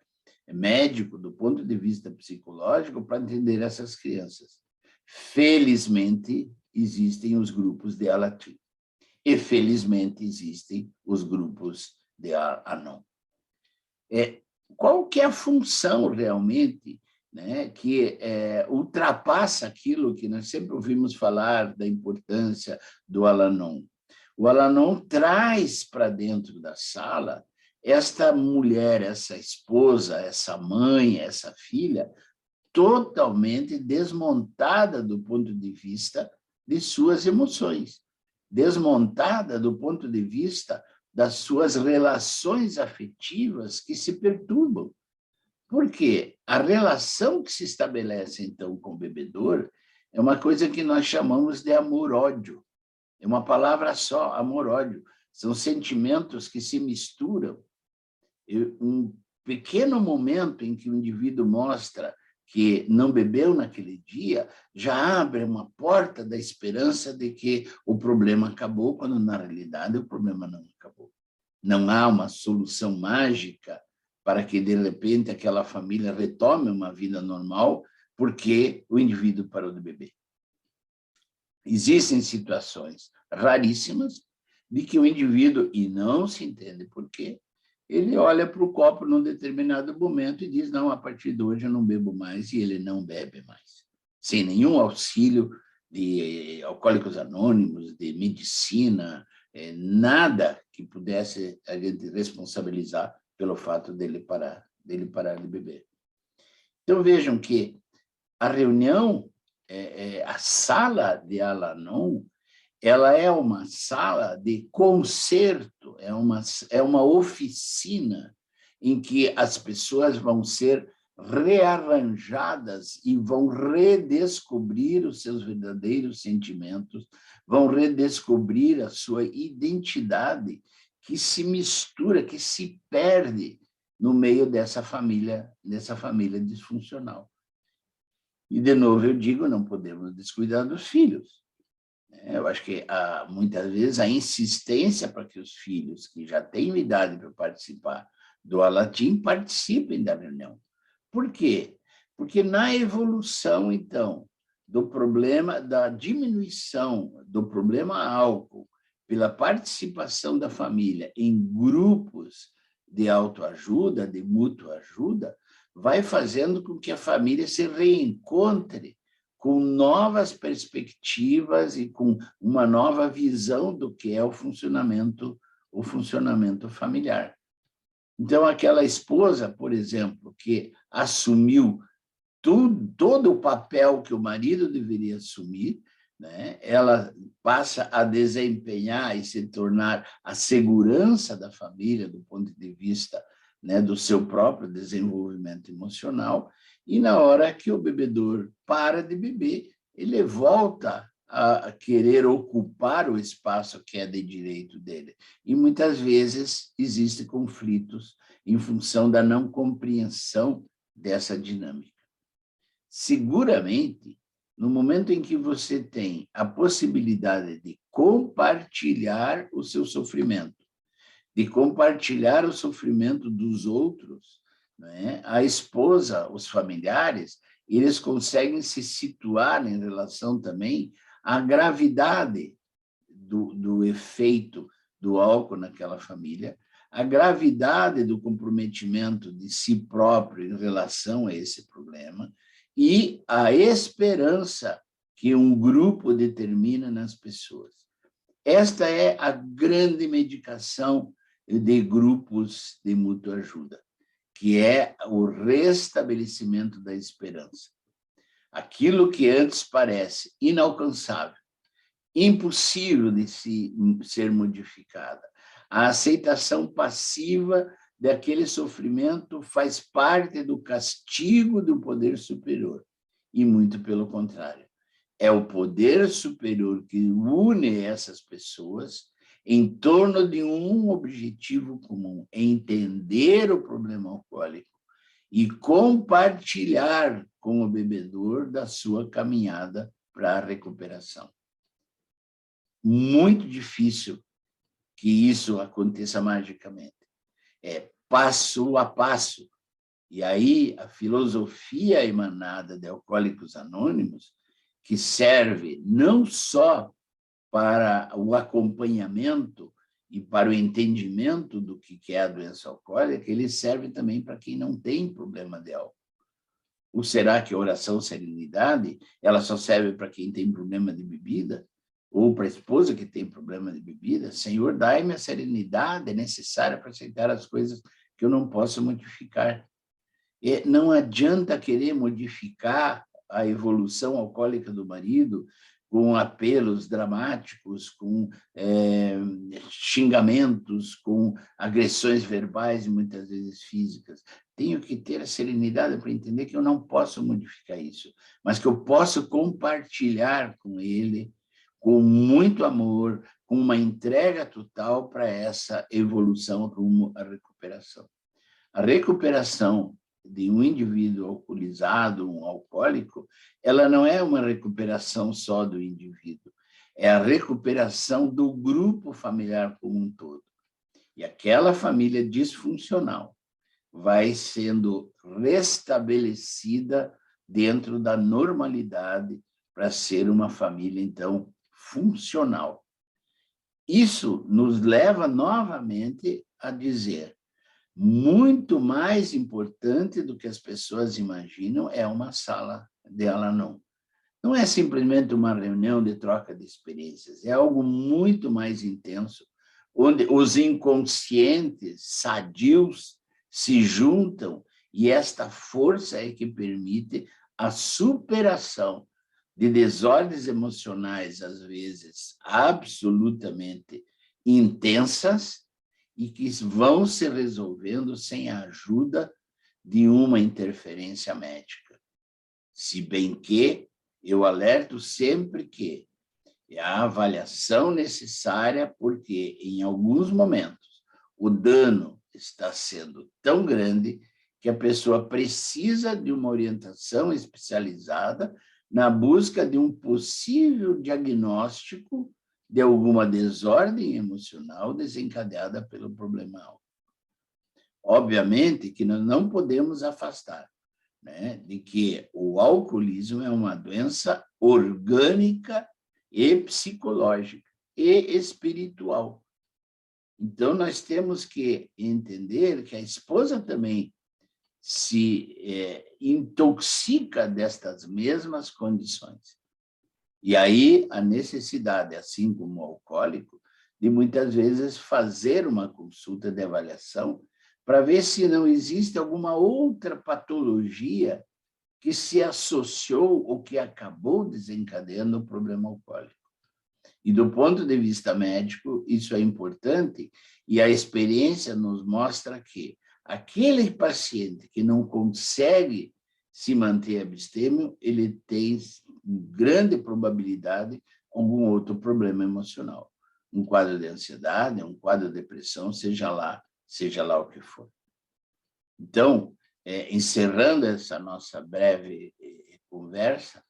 [SPEAKER 4] médico, do ponto de vista psicológico, para entender essas crianças. Felizmente, existem os grupos de Alatrip. E, felizmente, existem os grupos de Anon. Qual que é a função, realmente, né, que ultrapassa aquilo que nós sempre ouvimos falar da importância do Al-Anon? O Al-Anon traz para dentro da sala esta mulher, essa esposa, essa mãe, essa filha, totalmente desmontada do ponto de vista de suas emoções, desmontada do ponto de vista das suas relações afetivas que se perturbam. Por quê? A relação que se estabelece, então, com o bebedor é uma coisa que nós chamamos de amor-ódio. É uma palavra só, amor-ódio. São sentimentos que se misturam. Um pequeno momento em que o indivíduo mostra que não bebeu naquele dia, já abre uma porta da esperança de que o problema acabou, quando, na realidade, o problema não acabou. Não há uma solução mágica para que, de repente, aquela família retome uma vida normal porque o indivíduo parou de beber. Existem situações raríssimas de que o indivíduo, e não se entende por quê, ele olha para o copo num determinado momento e diz, não, a partir de hoje eu não bebo mais, e ele não bebe mais. Sem nenhum auxílio de alcoólicos anônimos, de medicina, nada que pudesse a gente responsabilizar pelo fato dele parar de beber. Então, vejam que a reunião a sala de Al-Anon, ela é uma sala de concerto, é uma oficina em que as pessoas vão ser rearranjadas e vão redescobrir os seus verdadeiros sentimentos, vão redescobrir a sua identidade, que se mistura, que se perde no meio dessa família disfuncional. E, de novo, eu digo, não podemos descuidar dos filhos. Eu acho que, muitas vezes, a insistência para que os filhos, que já têm idade para participar do Alatim, participem da reunião. Por quê? Porque na evolução, então, do problema, da diminuição do problema álcool, pela participação da família em grupos de autoajuda, de mútua ajuda, vai fazendo com que a família se reencontre com novas perspectivas e com uma nova visão do que é o funcionamento familiar. Então, aquela esposa, por exemplo, que assumiu todo o papel que o marido deveria assumir, né? Ela passa a desempenhar e se tornar a segurança da família do ponto de vista, né, do seu próprio desenvolvimento emocional, e na hora que o bebedor para de beber, ele volta a querer ocupar o espaço que é de direito dele. E muitas vezes existem conflitos em função da não compreensão dessa dinâmica. Seguramente, no momento em que você tem a possibilidade de compartilhar o seu sofrimento, de compartilhar o sofrimento dos outros, né? A esposa, os familiares, eles conseguem se situar em relação também à gravidade do efeito do álcool naquela família, a gravidade do comprometimento de si próprio em relação a esse problema e a esperança que um grupo determina nas pessoas. Esta é a grande medicação de grupos de mútua ajuda, que é o restabelecimento da esperança. Aquilo que antes parece inalcançável, impossível de ser modificada, a aceitação passiva daquele sofrimento faz parte do castigo do poder superior, e muito pelo contrário. É o poder superior que une essas pessoas em torno de um objetivo comum, entender o problema alcoólico e compartilhar com o bebedor da sua caminhada para a recuperação. Muito difícil que isso aconteça magicamente. É passo a passo. E aí a filosofia emanada de Alcoólicos Anônimos, que serve não só para o acompanhamento e para o entendimento do que é a doença alcoólica, ele serve também para quem não tem problema de álcool. Ou será que a oração serenidade ela só serve para quem tem problema de bebida? Ou para a esposa que tem problema de bebida? Senhor, dai-me a serenidade necessária para aceitar as coisas que eu não posso modificar. E não adianta querer modificar a evolução alcoólica do marido com apelos dramáticos, com xingamentos, com agressões verbais e muitas vezes físicas. Tenho que ter a serenidade para entender que eu não posso modificar isso, mas que eu posso compartilhar com ele, com muito amor, com uma entrega total para essa evolução rumo à recuperação. A recuperação de um indivíduo alcoolizado, um alcoólico, ela não é uma recuperação só do indivíduo, é a recuperação do grupo familiar como um todo. E aquela família disfuncional vai sendo restabelecida dentro da normalidade para ser uma família, então, funcional. Isso nos leva novamente a dizer: muito mais importante do que as pessoas imaginam é uma sala de Al-Anon. Não é simplesmente uma reunião de troca de experiências, é algo muito mais intenso, onde os inconscientes sadios se juntam e esta força é que permite a superação de desordens emocionais, às vezes, absolutamente intensas e que vão se resolvendo sem a ajuda de uma interferência médica. Se bem que eu alerto sempre que é a avaliação necessária, porque em alguns momentos o dano está sendo tão grande que a pessoa precisa de uma orientação especializada na busca de um possível diagnóstico de alguma desordem emocional desencadeada pelo problema álcool. Obviamente que nós não podemos afastar, né, de que o alcoolismo é uma doença orgânica e psicológica e espiritual. Então, nós temos que entender que a esposa também se intoxica destas mesmas condições. E aí a necessidade, assim como o alcoólico, de muitas vezes fazer uma consulta de avaliação para ver se não existe alguma outra patologia que se associou ou que acabou desencadeando o problema alcoólico. E do ponto de vista médico, isso é importante, e a experiência nos mostra que aquele paciente que não consegue se manter abstêmio, ele tem grande probabilidade algum outro problema emocional. Um quadro de ansiedade, um quadro de depressão, seja lá o que for. Então, encerrando essa nossa breve conversa,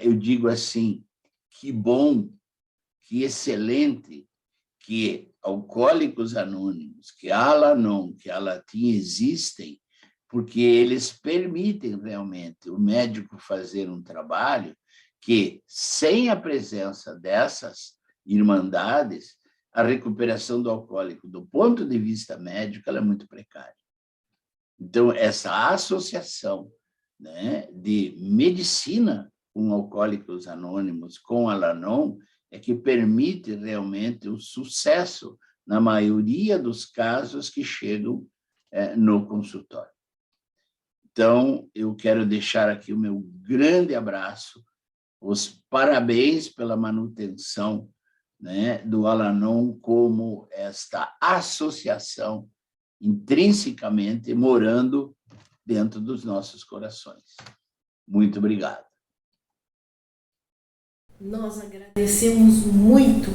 [SPEAKER 4] eu digo assim, que bom, que excelente que Alcoólicos Anônimos, que a Al-Anon, que a Latim existem, porque eles permitem realmente o médico fazer um trabalho que, sem a presença dessas irmandades, a recuperação do alcoólico, do ponto de vista médico, ela é muito precária. Então, essa associação, né, de medicina com Alcoólicos Anônimos, com Al-Anon, é que permite realmente o sucesso na maioria dos casos que chegam no consultório. Então, eu quero deixar aqui o meu grande abraço, os parabéns pela manutenção, né, do Al-Anon como esta associação intrinsecamente morando dentro dos nossos corações. Muito obrigado.
[SPEAKER 1] Nós agradecemos muito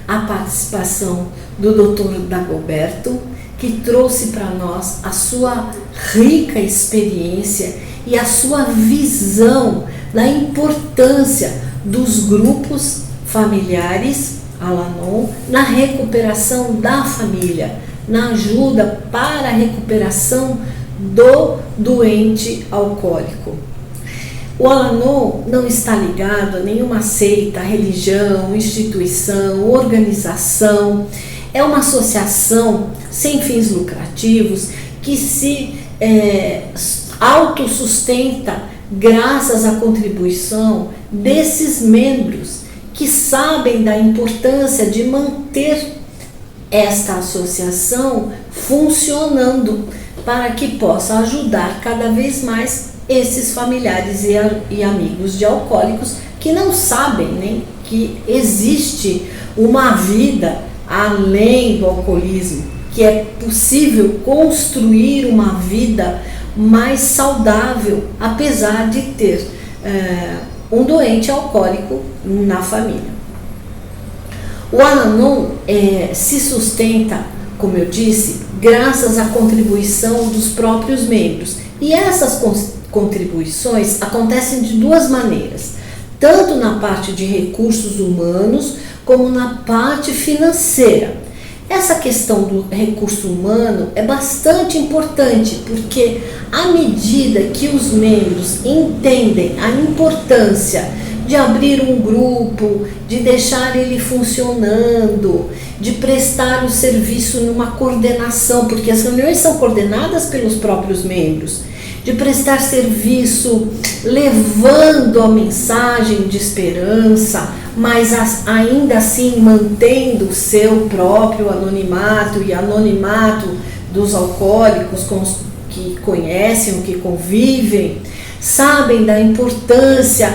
[SPEAKER 1] a participação do Dr. Dagoberto, que trouxe para nós a sua rica experiência e a sua visão da importância dos grupos familiares Al-Anon na recuperação da família, na ajuda para a recuperação do doente alcoólico. O Al-Anon não está ligado a nenhuma seita, religião, instituição, organização. É uma associação sem fins lucrativos que se autossustenta graças à contribuição desses membros que sabem da importância de manter esta associação funcionando para que possa ajudar cada vez mais esses familiares e amigos de alcoólicos que não sabem nem que existe uma vida além do alcoolismo, que é possível construir uma vida mais saudável, apesar de ter um doente alcoólico na família. O Al-Anon se sustenta, como eu disse, graças à contribuição dos próprios membros. E essas contribuições acontecem de duas maneiras, tanto na parte de recursos humanos como na parte financeira. Essa questão do recurso humano é bastante importante, porque à medida que os membros entendem a importância de abrir um grupo, de deixar ele funcionando, de prestar o serviço numa coordenação, porque as reuniões são coordenadas pelos próprios membros, de prestar serviço levando a mensagem de esperança, mas ainda assim mantendo o seu próprio anonimato e anonimato dos alcoólicos com os que conhecem, que convivem, sabem da importância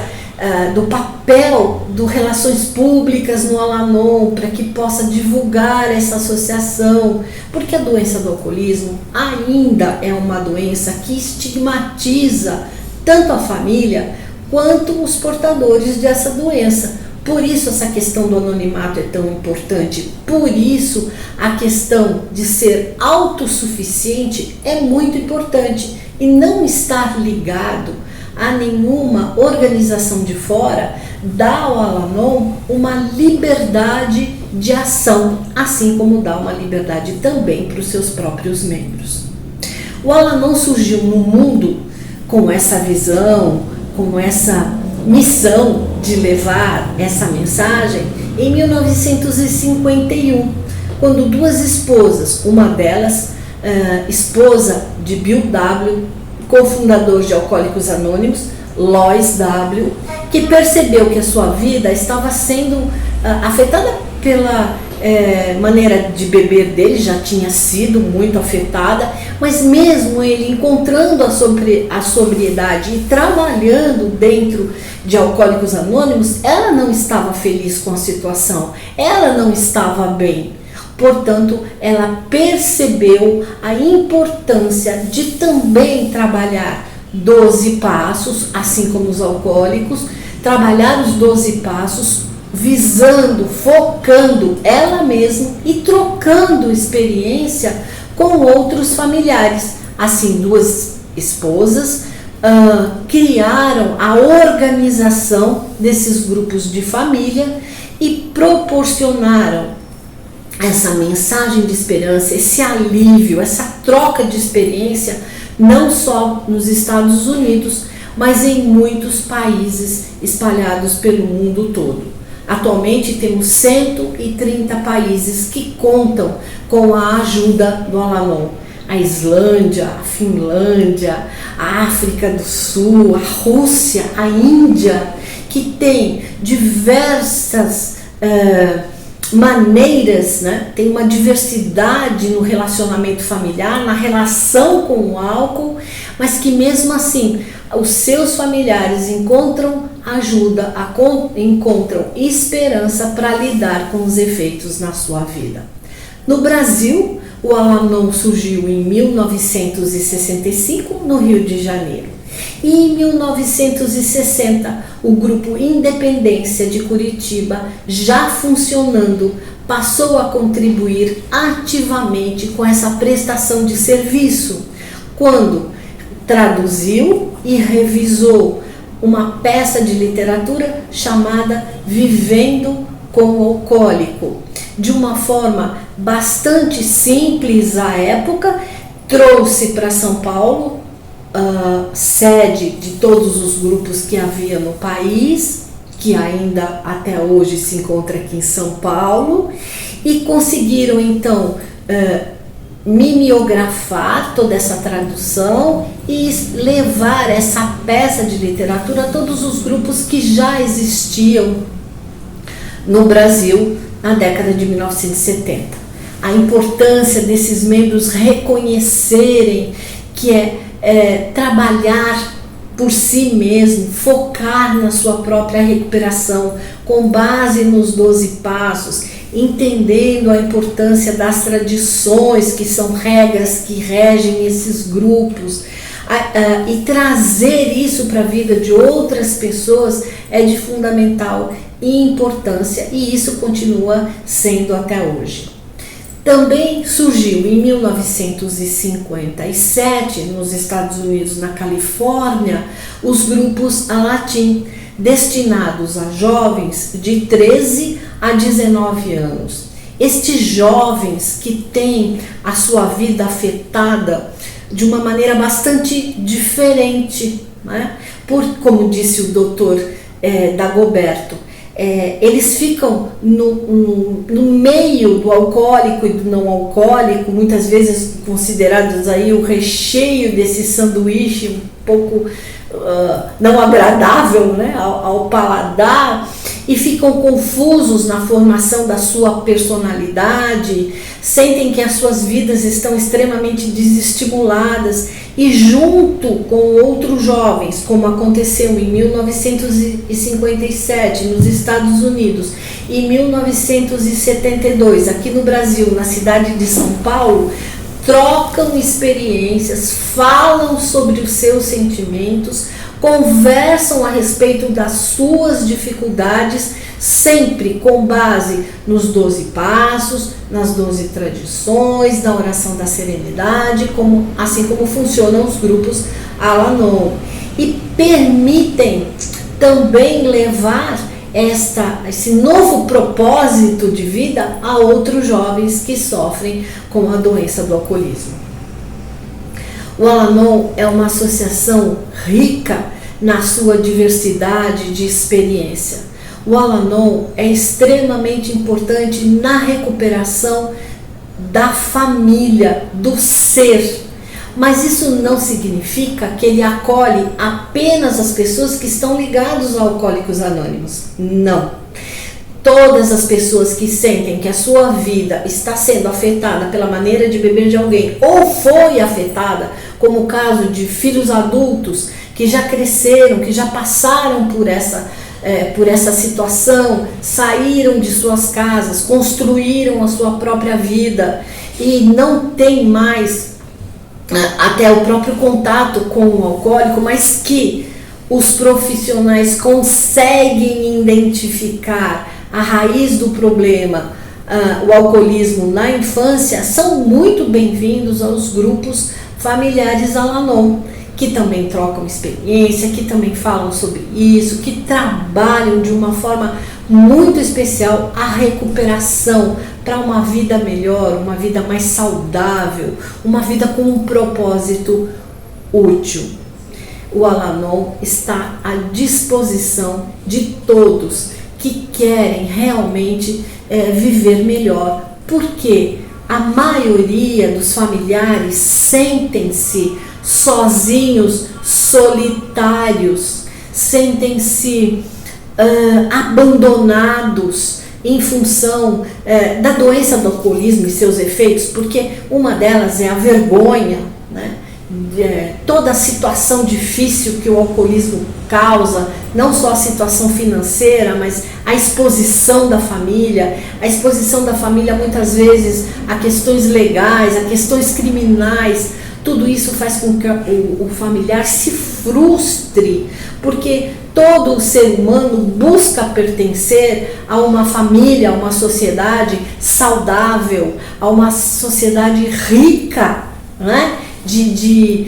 [SPEAKER 1] do papel do Relações Públicas no Al-Anon, para que possa divulgar essa associação, porque a doença do alcoolismo ainda é uma doença que estigmatiza tanto a família quanto os portadores dessa doença. Por isso essa questão do anonimato é tão importante, por isso a questão de ser autossuficiente é muito importante e não estar ligado a nenhuma organização de fora dá ao Al-Anon uma liberdade de ação, assim como dá uma liberdade também para os seus próprios membros. O Al-Anon surgiu no mundo com essa visão, com essa missão de levar essa mensagem em 1951, quando duas esposas, uma delas esposa de Bill W., cofundador de Alcoólicos Anônimos, Lois W., que percebeu que a sua vida estava sendo afetada pela maneira de beber dele, já tinha sido muito afetada, mas mesmo ele encontrando a sobriedade e trabalhando dentro de Alcoólicos Anônimos, ela não estava feliz com a situação, ela não estava bem. Portanto, ela percebeu a importância de também trabalhar 12 passos, assim como os alcoólicos, trabalhar os 12 passos visando, focando ela mesma e trocando experiência com outros familiares. Assim, duas esposas criaram a organização desses grupos de família e proporcionaram essa mensagem de esperança, esse alívio, essa troca de experiência, não só nos Estados Unidos, mas em muitos países espalhados pelo mundo todo. Atualmente temos 130 países que contam com a ajuda do Al-Anon. A Islândia, a Finlândia, a África do Sul, a Rússia, a Índia, que tem diversas maneiras, né? Tem uma diversidade no relacionamento familiar, na relação com o álcool, mas que mesmo assim os seus familiares encontram ajuda, encontram esperança para lidar com os efeitos na sua vida. No Brasil, o Al-Anon surgiu em 1965, no Rio de Janeiro. E em 1960, o Grupo Independência de Curitiba, já funcionando, passou a contribuir ativamente com essa prestação de serviço, quando traduziu e revisou uma peça de literatura chamada Vivendo com o Alcoólico, de uma forma bastante simples à época, trouxe para São Paulo, sede de todos os grupos que havia no país, que ainda até hoje se encontra aqui em São Paulo, e conseguiram então mimeografar toda essa tradução e levar essa peça de literatura a todos os grupos que já existiam no Brasil na década de 1970. A importância desses membros reconhecerem que trabalhar por si mesmo, focar na sua própria recuperação, com base nos 12 passos, entendendo a importância das tradições, que são regras que regem esses grupos, e trazer isso para a vida de outras pessoas é de fundamental importância, e isso continua sendo até hoje. Também surgiu em 1957, nos Estados Unidos, na Califórnia, os grupos Alatim, destinados a jovens de 13 a 19 anos. Estes jovens que têm a sua vida afetada de uma maneira bastante diferente, né? Como disse o doutor Dagoberto, eles ficam no meio do alcoólico e do não alcoólico, muitas vezes considerados aí o recheio desse sanduíche um pouco não agradável, né, ao paladar, e ficam confusos na formação da sua personalidade, sentem que as suas vidas estão extremamente desestimuladas e junto com outros jovens, como aconteceu em 1957 nos Estados Unidos e 1972 aqui no Brasil, na cidade de São Paulo, trocam experiências, falam sobre os seus sentimentos, conversam a respeito das suas dificuldades, sempre com base nos 12 passos, nas 12 tradições, na oração da serenidade, assim como funcionam os grupos Al-Anon. E permitem também levar esse novo propósito de vida a outros jovens que sofrem com a doença do alcoolismo. O Al-Anon é uma associação rica na sua diversidade de experiência. O Al-Anon é extremamente importante na recuperação da família, do ser. Mas isso não significa que ele acolhe apenas as pessoas que estão ligadas a Alcoólicos Anônimos. Não. Todas as pessoas que sentem que a sua vida está sendo afetada pela maneira de beber de alguém ou foi afetada, como o caso de filhos adultos que já cresceram, que já passaram por essa situação, saíram de suas casas, construíram a sua própria vida e não tem mais até o próprio contato com o alcoólico, mas que os profissionais conseguem identificar a raiz do problema, o alcoolismo na infância, são muito bem-vindos aos grupos familiares Al-Anon, que também trocam experiência, que também falam sobre isso, que trabalham de uma forma muito especial a recuperação para uma vida melhor, uma vida mais saudável, uma vida com um propósito útil. O Al-Anon está à disposição de todos que querem realmente viver melhor, porque a maioria dos familiares sentem-se sozinhos, solitários, sentem-se abandonados em função da doença do alcoolismo e seus efeitos, porque uma delas é a vergonha, né? Toda a situação difícil que o alcoolismo causa, não só a situação financeira, mas a exposição da família muitas vezes a questões legais, a questões criminais. Tudo isso faz com que o familiar se frustre, porque todo ser humano busca pertencer a uma família, a uma sociedade saudável, a uma sociedade rica, né? De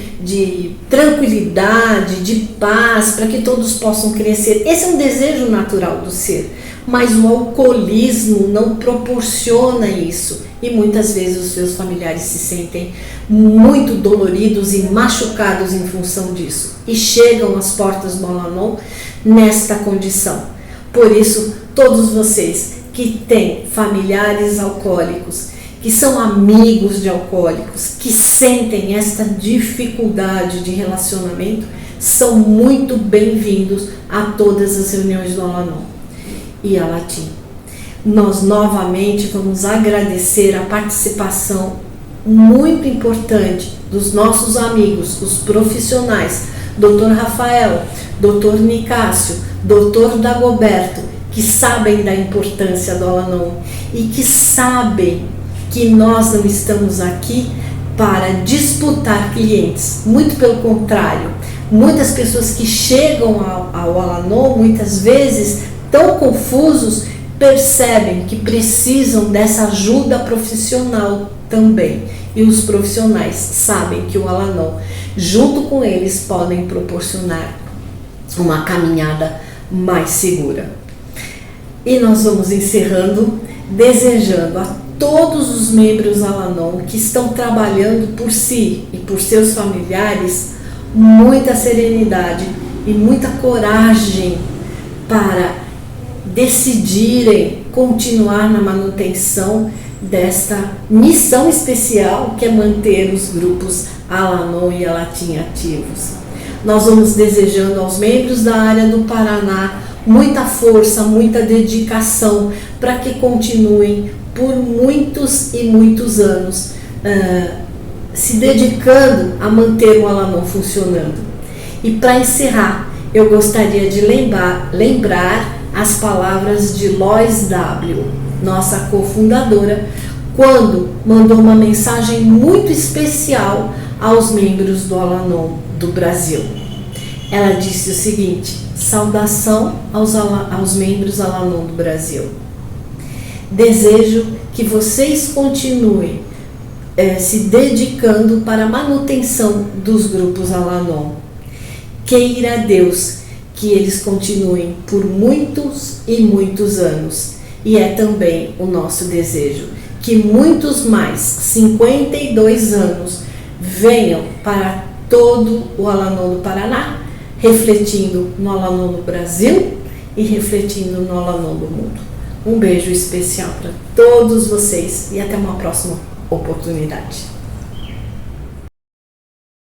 [SPEAKER 1] tranquilidade, de paz, para que todos possam crescer. Esse é um desejo natural do ser, mas o alcoolismo não proporciona isso e muitas vezes os seus familiares se sentem muito doloridos e machucados em função disso e chegam às portas do Al-Anon nesta condição. Por isso, todos vocês que têm familiares alcoólicos, que são amigos de alcoólicos, que sentem esta dificuldade de relacionamento, são muito bem-vindos a todas as reuniões do Al-Anon e a Latim. Nós novamente vamos agradecer a participação muito importante dos nossos amigos, os profissionais, Dr. Rafael, Dr. Nicásio, Dr. Dagoberto, que sabem da importância do Al-Anon e que sabem que nós não estamos aqui para disputar clientes, muito pelo contrário. Muitas pessoas que chegam ao Al-Anon, muitas vezes tão confusos, percebem que precisam dessa ajuda profissional também. E os profissionais sabem que o Al-Anon, junto com eles, podem proporcionar uma caminhada mais segura. E nós vamos encerrando, desejando a todos os membros Al-Anon que estão trabalhando por si e por seus familiares muita serenidade e muita coragem para decidirem continuar na manutenção desta missão especial que é manter os grupos Al-Anon e Al-Latim ativos. Nós vamos desejando aos membros da área do Paraná muita força, muita dedicação para que continuem por muitos e muitos anos se dedicando a manter o Al-Anon funcionando. E para encerrar, eu gostaria de lembrar as palavras de Lois W., nossa cofundadora, quando mandou uma mensagem muito especial aos membros do Al-Anon do Brasil. Ela disse o seguinte: saudação aos membros Al-Anon do Brasil. Desejo que vocês continuem se dedicando para a manutenção dos grupos Al-Anon. Queira Deus que eles continuem por muitos e muitos anos. E é também o nosso desejo que muitos mais 52 anos venham para todo o Al-Anon do Paraná, refletindo no Al-Anon do Brasil e refletindo no Al-Anon do mundo. Um beijo especial para todos vocês e até uma próxima oportunidade.